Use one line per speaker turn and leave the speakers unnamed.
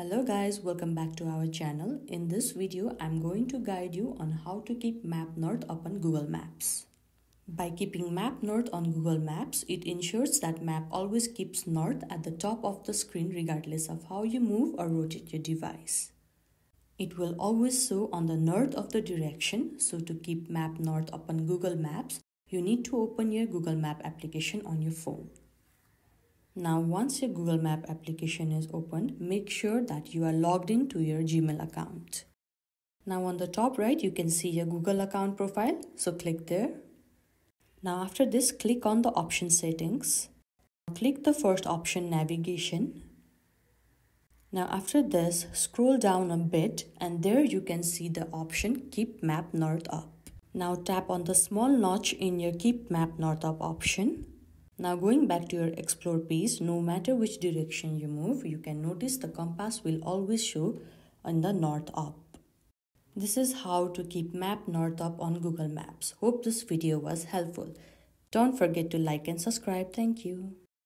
Hello guys, welcome back to our channel. In this video, I'm going to guide you on how to keep Map North open Google Maps. By keeping Map North on Google Maps, it ensures that map always keeps north at the top of the screen regardless of how you move or rotate your device. It will always show on the north of the direction, so to keep Map North open Google Maps, you need to open your Google Map application on your phone. Now, once your Google Map application is opened, make sure that you are logged into your Gmail account. Now on the top right, you can see your Google account profile, so click there. Now after this, click on the option settings. Click the first option, navigation. Now after this, scroll down a bit and there you can see the option Keep Map North Up. Now tap on the small notch in your Keep Map North Up option. Now going back to your Explore page, no matter which direction you move, you can notice the compass will always show on the north up. This is how to keep Map North up on Google Maps. Hope this video was helpful. Don't forget to like and subscribe. Thank you.